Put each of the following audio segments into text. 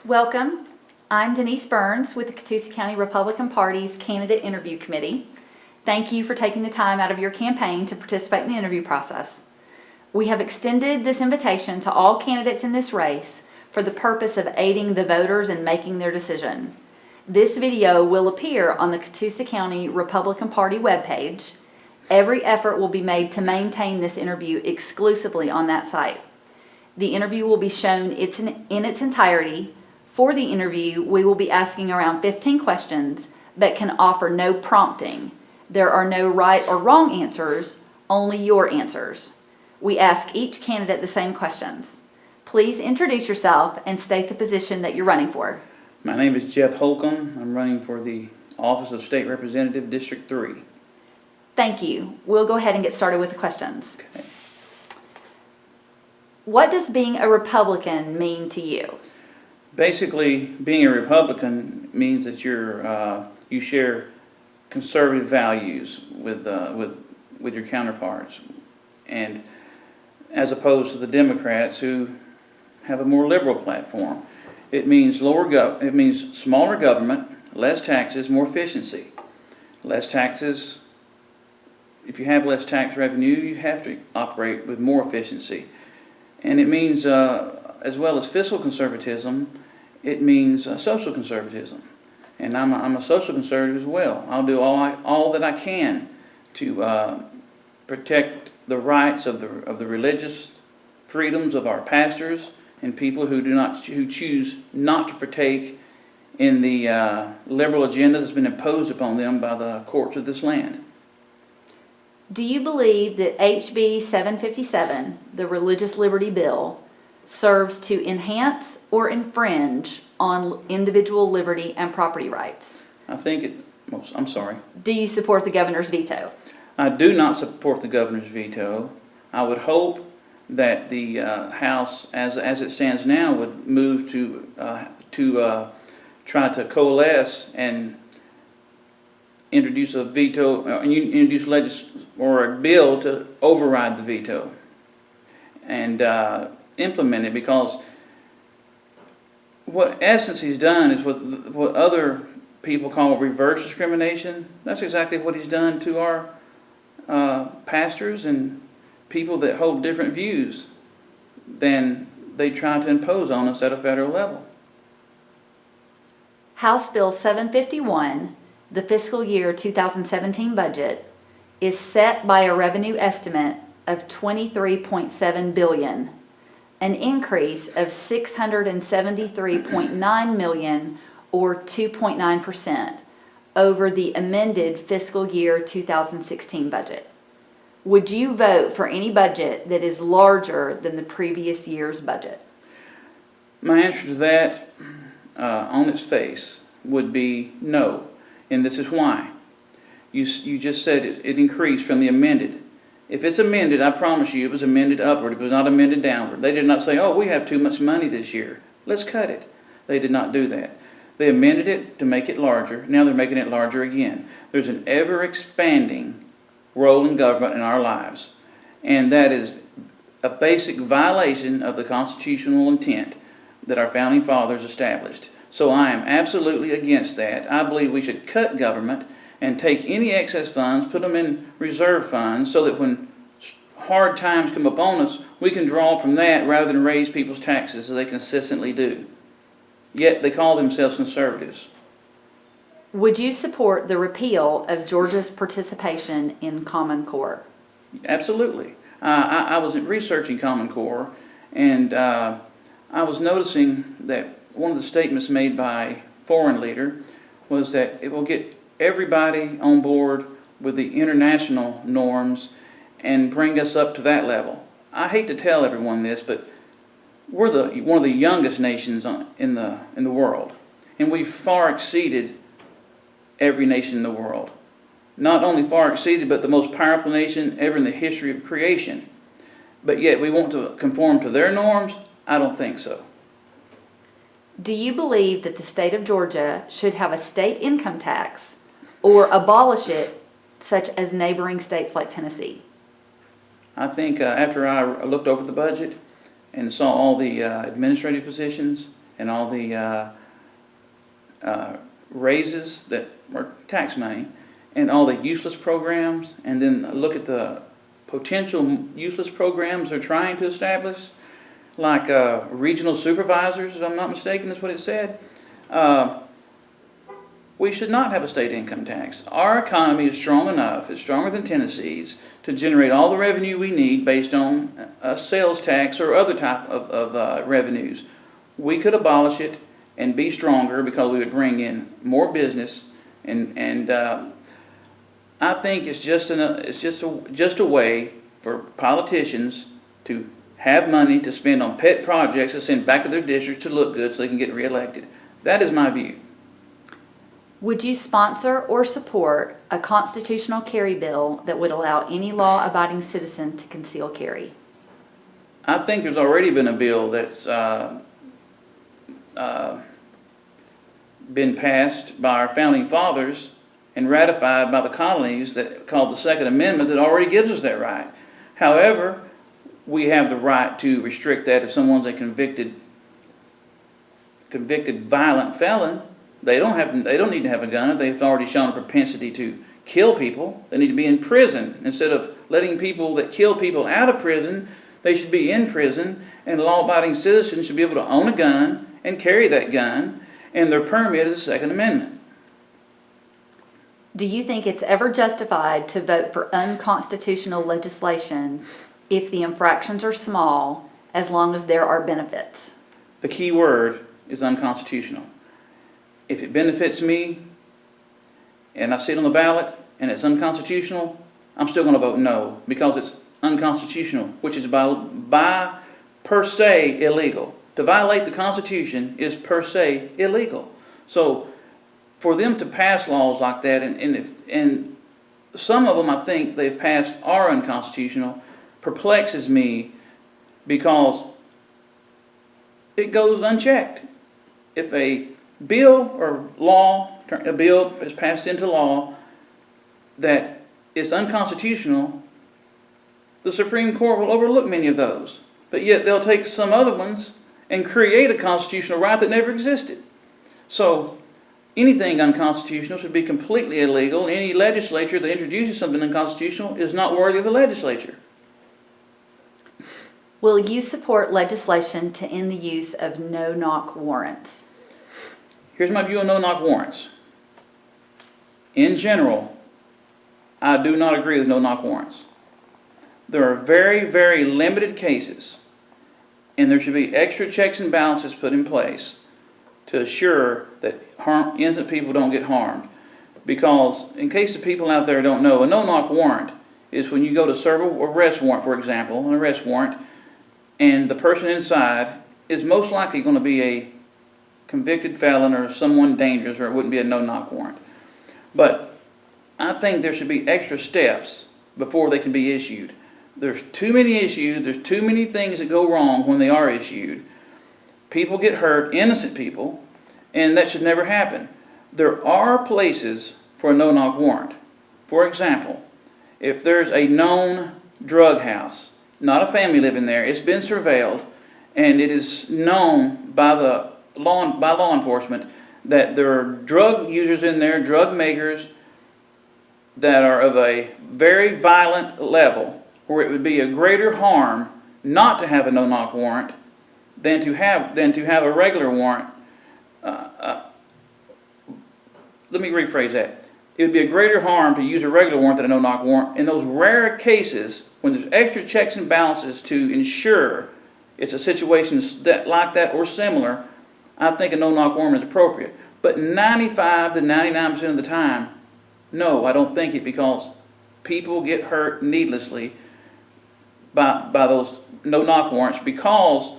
Welcome. I'm Denise Burns with the Catoosa County Republican Party's Candidate Interview Committee. Thank you for taking the time out of your campaign to participate in the interview process. We have extended this invitation to all candidates in this race for the purpose of aiding the voters in making their decision. This video will appear on the Catoosa County Republican Party webpage. Every effort will be made to maintain this interview exclusively on that site. The interview will be shown in its entirety. For the interview, we will be asking around 15 questions but can offer no prompting. There are no right or wrong answers, only your answers. We ask each candidate the same questions. Please introduce yourself and state the position that you're running for. My name is Jeff Holcomb. I'm running for the Office of State Representative, District 3. Thank you. We'll go ahead and get started with the questions. Okay. What does being a Republican mean to you? Basically, being a Republican means that you share conservative values with your counterparts, and as opposed to the Democrats who have a more liberal platform. It means smaller government, less taxes, more efficiency. Less taxes. If you have less tax revenue, you have to operate with more efficiency. And it means, as well as fiscal conservatism, it means social conservatism. And I'm a social conservative as well. I'll do all that I can to protect the rights of the religious freedoms of our pastors and people who choose not to partake in the liberal agenda that's been imposed upon them by the courts of this land. Do you believe that HB 757, the Religious Liberty Bill, serves to enhance or infringe on individual liberty and property rights? I'm sorry. Do you support the governor's veto? I do not support the governor's veto. I would hope that the House, as it stands now, would move to try to coalesce and introduce a veto, or a bill to override the veto and implement it, because what essence he's done is what other people call reverse discrimination. That's exactly what he's done to our pastors and people that hold different views than they try to impose on us at a federal level. House Bill 751, the fiscal year 2017 budget, is set by a revenue estimate of $23.7 billion, an increase of $673.9 million, or 2.9%, over the amended fiscal year 2016 budget. Would you vote for any budget that is larger than the previous year's budget? My answer to that, on its face, would be no, and this is why. You just said it increased from the amended. If it's amended, I promise you it was amended upward. It was not amended downward. They did not say, oh, we have too much money this year, let's cut it. They did not do that. They amended it to make it larger. Now they're making it larger again. There's an ever-expanding role in government in our lives, and that is a basic violation of the constitutional intent that our founding fathers established. So I am absolutely against that. I believe we should cut government and take any excess funds, put them in reserve funds, so that when hard times come upon us, we can draw from that rather than raise people's taxes as they consistently do. Yet they call themselves conservatives. Would you support the repeal of Georgia's participation in Common Core? Absolutely. I was researching Common Core, and I was noticing that one of the statements made by a foreign leader was that it will get everybody on board with the international norms and bring us up to that level. I hate to tell everyone this, but we're one of the youngest nations in the world, and we've far exceeded every nation in the world. Not only far exceeded, but the most powerful nation ever in the history of creation. But yet we want to conform to their norms? I don't think so. Do you believe that the state of Georgia should have a state income tax or abolish it, such as neighboring states like Tennessee? I think after I looked over the budget and saw all the administrative positions and all the raises that are tax money, and all the useless programs, and then look at the potential useless programs they're trying to establish, like regional supervisors, if I'm not mistaken, that's what it said. We should not have a state income tax. Our economy is strong enough, it's stronger than Tennessee's, to generate all the revenue we need based on a sales tax or other type of revenues. We could abolish it and be stronger because we would bring in more business, and I think it's just a way for politicians to have money to spend on pet projects to send back to their districts to look good so they can get reelected. That is my view. Would you sponsor or support a constitutional carry bill that would allow any law-abiding citizen to conceal carry? I think there's already been a bill that's been passed by our founding fathers and ratified by the colonies, that called the Second Amendment, that already gives us that right. However, we have the right to restrict that if someone's a convicted violent felon. They don't need to have a gun if they've already shown a propensity to kill people. They need to be in prison. Instead of letting people that kill people out of prison, they should be in prison, and law-abiding citizens should be able to own a gun and carry that gun, and their permit is the Second Amendment. Do you think it's ever justified to vote for unconstitutional legislation if the infractions are small, as long as there are benefits? The key word is unconstitutional. If it benefits me and I see it on the ballot and it's unconstitutional, I'm still going to vote no, because it's unconstitutional, which is by per se illegal. To violate the Constitution is per se illegal. So for them to pass laws like that, and some of them I think they've passed are unconstitutional, perplexes me, because it goes unchecked. If a bill is passed into law that is unconstitutional, the Supreme Court will overlook many of those. But yet they'll take some other ones and create a constitutional right that never existed. So anything unconstitutional should be completely illegal. Any legislature that introduces something unconstitutional is not worthy of the legislature. Will you support legislation to end the use of no-knock warrants? Here's my view on no-knock warrants. In general, I do not agree with no-knock warrants. There are very, very limited cases, and there should be extra checks and balances put in place to assure that innocent people don't get harmed. Because, in case the people out there don't know, a no-knock warrant is when you go to serve an arrest warrant, for example, an arrest warrant, and the person inside is most likely going to be a convicted felon or someone dangerous, or it wouldn't be a no-knock warrant. But I think there should be extra steps before they can be issued. There's too many issues, there's too many things that go wrong when they are issued. People get hurt, innocent people, and that should never happen. There are places for a no-knock warrant. For example, if there's a known drug house, not a family living there, it's been surveilled, and it is known by law enforcement that there are drug users in there, drug makers, that are of a very violent level, where it would be a greater harm not to have a no-knock warrant than to have a regular warrant. Let me rephrase that. It would be a greater harm to use a regular warrant than a no-knock warrant. In those rare cases when there's extra checks and balances to ensure it's a situation like that or similar, I think a no-knock warrant is appropriate. But 95 to 99% of the time, no, I don't think it, because people get hurt needlessly by those no-knock warrants, because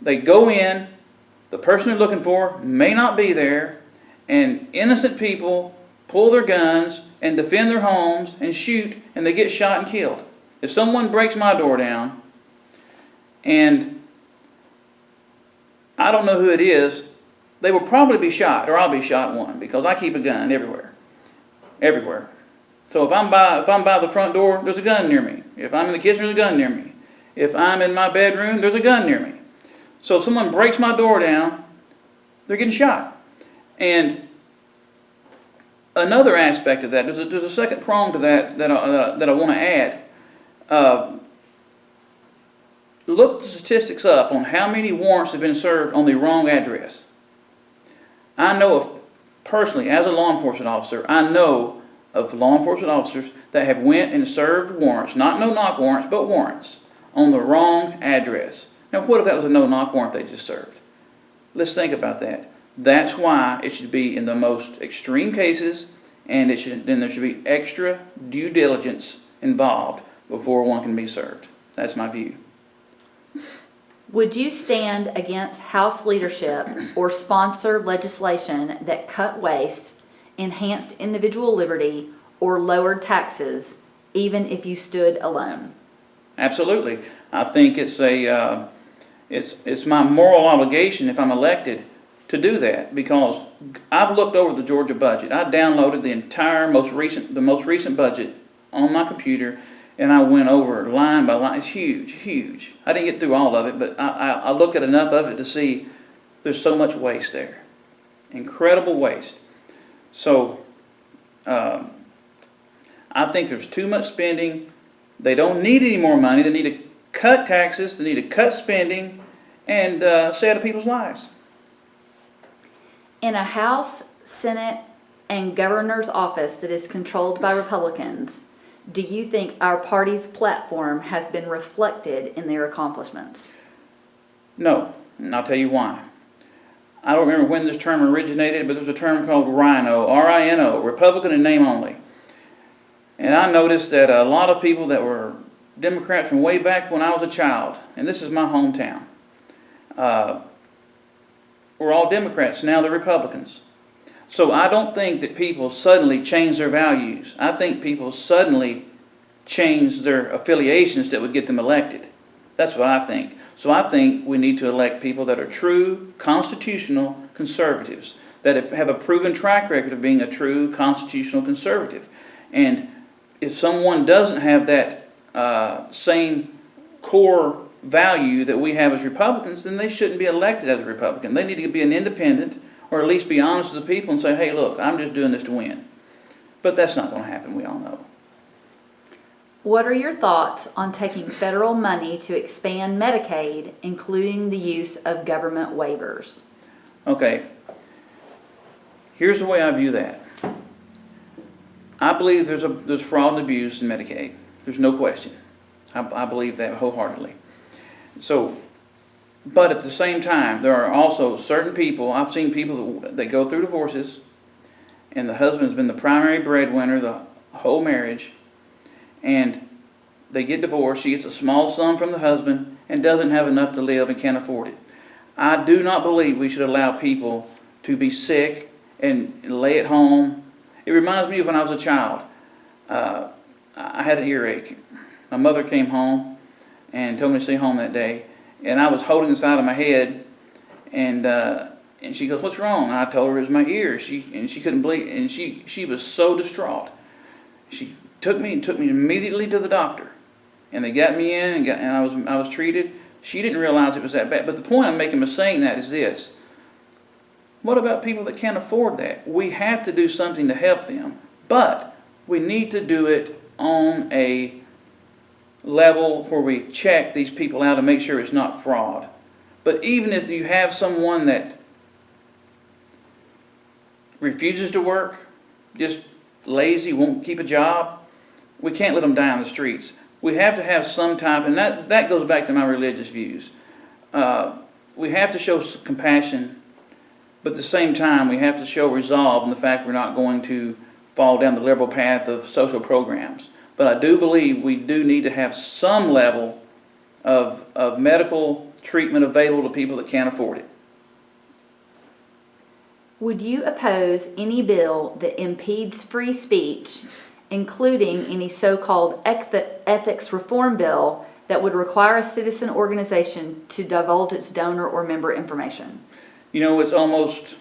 they go in, the person they're looking for may not be there, and innocent people pull their guns and defend their homes and shoot, and they get shot and killed. If someone breaks my door down, and I don't know who it is, they will probably be shot, or I'll be shot one, because I keep a gun everywhere. Everywhere. So if I'm by the front door, there's a gun near me. If I'm in the kitchen, there's a gun near me. If I'm in my bedroom, there's a gun near me. So if someone breaks my door down, they're getting shot. And another aspect of that, there's a second prong to that I want to add. Look the statistics up on how many warrants have been served on the wrong address. I know of, personally, as a law enforcement officer, I know of law enforcement officers that have went and served warrants, not no-knock warrants, but warrants, on the wrong address. Now, what if that was a no-knock warrant they just served? Let's think about that. That's why it should be in the most extreme cases, and then there should be extra due diligence involved before one can be served. That's my view. Would you stand against House leadership or sponsor legislation that cut waste, enhanced individual liberty, or lowered taxes, even if you stood alone? Absolutely. I think it's my moral obligation if I'm elected to do that, because I've looked over the Georgia budget. I downloaded the entire most recent budget on my computer, and I went over line by line. It's huge, huge. I didn't get through all of it, but I looked at enough of it to see there's so much waste there. Incredible waste. So I think there's too much spending. They don't need any more money. They need to cut taxes. They need to cut spending and stay out of people's lives. In a House, Senate, and governor's office that is controlled by Republicans, do you think our party's platform has been reflected in their accomplishments? No, and I'll tell you why. I don't remember when this term originated, but there's a term called RINO, R-I-N-O, Republican in name only. And I noticed that a lot of people that were Democrats from way back when I was a child, and this is my hometown, were all Democrats. Now they're Republicans. So I don't think that people suddenly change their values. I think people suddenly change their affiliations that would get them elected. That's what I think. So I think we need to elect people that are true constitutional conservatives, that have a proven track record of being a true constitutional conservative. And if someone doesn't have that same core value that we have as Republicans, then they shouldn't be elected as a Republican. They need to be an independent, or at least be honest with the people and say, hey, look, I'm just doing this to win. But that's not going to happen, we all know. What are your thoughts on taking federal money to expand Medicaid, including the use of government waivers? Okay, here's the way I view that. I believe there's fraud and abuse in Medicaid. There's no question. I believe that wholeheartedly. So, but at the same time, there are also certain people, I've seen people that go through divorces, and the husband's been the primary breadwinner the whole marriage, and they get divorced. She gets a small sum from the husband and doesn't have enough to live and can't afford it. I do not believe we should allow people to be sick and lay at home. It reminds me of when I was a child. I had an earache. My mother came home and told me to stay home that day, and I was holding the side of my head, and she goes, "What's wrong?" And I told her it was my ear. She couldn't believe, and she was so distraught. She took me immediately to the doctor, and they got me in, and I was treated. She didn't realize it was that bad. But the point I'm making by saying that is this: what about people that can't afford that? We have to do something to help them, but we need to do it on a level where we check these people out and make sure it's not fraud. But even if you have someone that refuses to work, just lazy, won't keep a job, we can't let them die on the streets. We have to have some type, and that goes back to my religious views. We have to show compassion, but at the same time we have to show resolve in the fact we're not going to fall down the liberal path of social programs. But I do believe we do need to have some level of medical treatment available to people that can't afford it. Would you oppose any bill that impedes free speech, including any so-called ethics reform bill that would require a citizen organization to divulge its donor or member information? You know, it's almost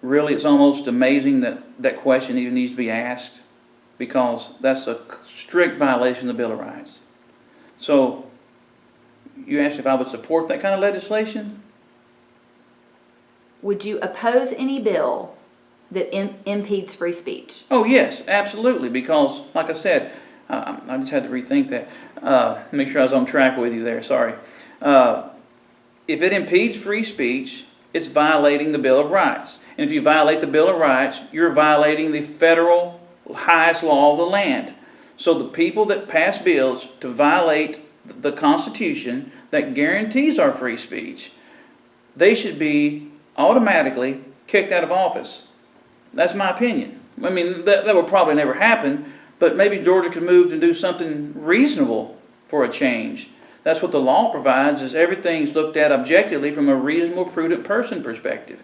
amazing that question even needs to be asked, because that's a strict violation of the Bill of Rights. So, you asked if I would support that kind of legislation? Would you oppose any bill that impedes free speech? Oh, yes, absolutely, because, like I said, I just had to rethink that. Make sure I was on track with you there, sorry. If it impedes free speech, it's violating the Bill of Rights. And if you violate the Bill of Rights, you're violating the federal highest law of the land. So the people that pass bills to violate the Constitution that guarantees our free speech, they should be automatically kicked out of office. That's my opinion. I mean, that will probably never happen, but maybe Georgia could move and do something reasonable for a change. That's what the law provides, is everything's looked at objectively from a reasonable, prudent person perspective.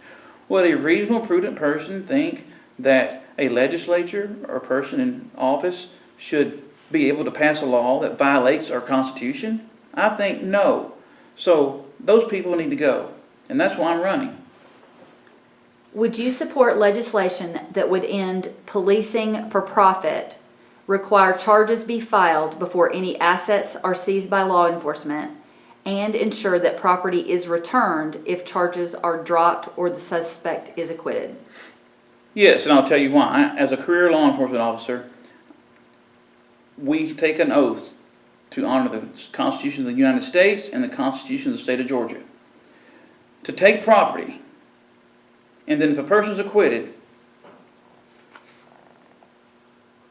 Would a reasonable, prudent person think that a legislature or a person in office should be able to pass a law that violates our Constitution? I think no. So those people need to go, and that's why I'm running. Would you support legislation that would end policing for profit, require charges be filed before any assets are seized by law enforcement, and ensure that property is returned if charges are dropped or the suspect is acquitted? Yes, and I'll tell you why. As a career law enforcement officer, we take an oath to honor the Constitution of the United States and the Constitution of the state of Georgia. To take property, and then if a person's acquitted,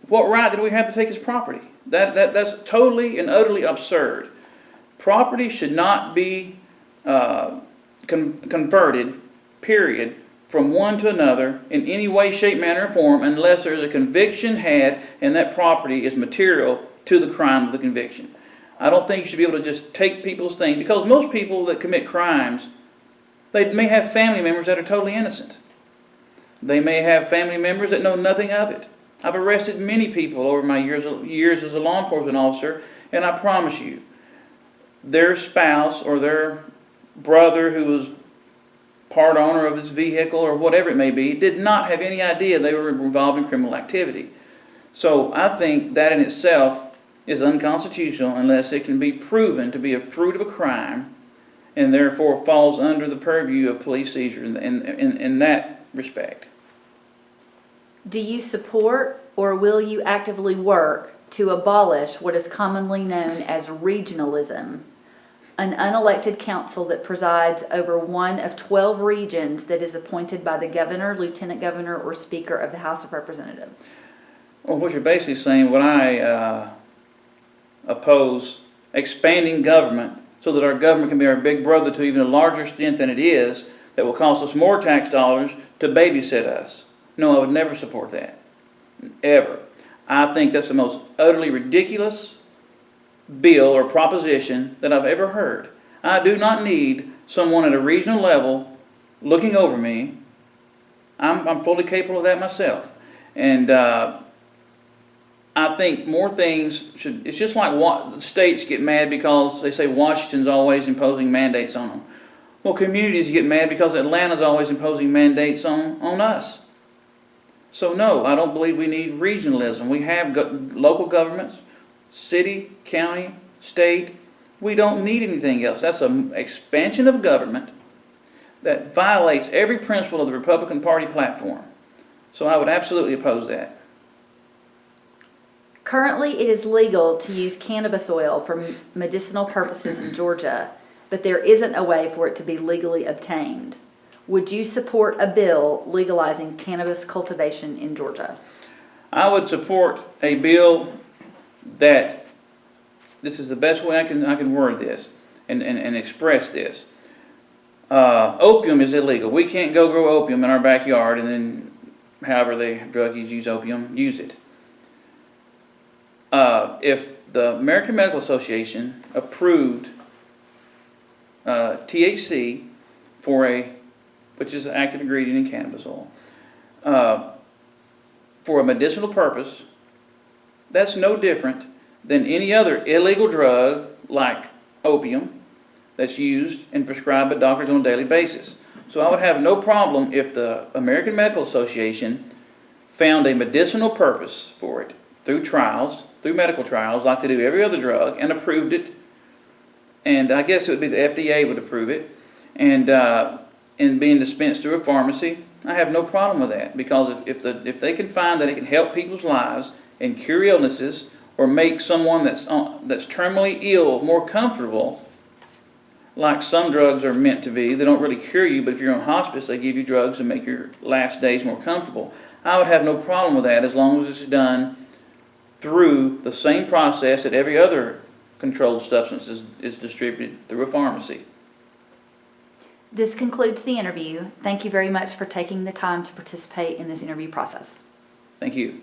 what right do we have to take his property? That's totally and utterly absurd. Property should not be converted, period, from one to another in any way, shape, manner, or form unless there's a conviction had and that property is material to the crime of the conviction. I don't think you should be able to just take people's things, because most people that commit crimes, they may have family members that are totally innocent. They may have family members that know nothing of it. I've arrested many people over my years as a law enforcement officer, and I promise you, their spouse or their brother who was part owner of his vehicle or whatever it may be did not have any idea they were involved in criminal activity. So I think that in itself is unconstitutional unless it can be proven to be a fruit of a crime and therefore falls under the purview of police seizure in that respect. Do you support or will you actively work to abolish what is commonly known as regionalism, an unelected council that presides over one of 12 regions that is appointed by the governor, lieutenant governor, or speaker of the House of Representatives? Well, what you're basically saying, when I oppose expanding government so that our government can be our big brother to even a larger extent than it is, that will cost us more tax dollars to babysit us. No, I would never support that. Ever. I think that's the most utterly ridiculous bill or proposition that I've ever heard. I do not need someone at a regional level looking over me. I'm fully capable of that myself. And I think more things should, it's just like the states get mad because they say Washington's always imposing mandates on them. Well, communities get mad because Atlanta's always imposing mandates on us. So no, I don't believe we need regionalism. We have local governments, city, county, state. We don't need anything else. That's an expansion of government that violates every principle of the Republican Party platform. So I would absolutely oppose that. Currently, it is legal to use cannabis oil for medicinal purposes in Georgia, but there isn't a way for it to be legally obtained. Would you support a bill legalizing cannabis cultivation in Georgia? I would support a bill that, this is the best way I can word this and express this. Opium is illegal. We can't go grow opium in our backyard and then however the druggies use opium, use it. If the American Medical Association approved THC which is an active ingredient in cannabis oil, for a medicinal purpose, that's no different than any other illegal drug like opium that's used and prescribed by doctors on a daily basis. So I would have no problem if the American Medical Association found a medicinal purpose for it through medical trials, like they do every other drug, and approved it. And I guess it would be the FDA would approve it. And and being dispensed through a pharmacy, I have no problem with that, because if they can find that it can help people's lives and cure illnesses, or make someone that's terminally ill more comfortable, like some drugs are meant to be. They don't really cure you, but if you're on hospice, they give you drugs to make your last days more comfortable. I would have no problem with that, as long as it's done through the same process that every other controlled substance is distributed, through a pharmacy. This concludes the interview. Thank you very much for taking the time to participate in this interview process. Thank you.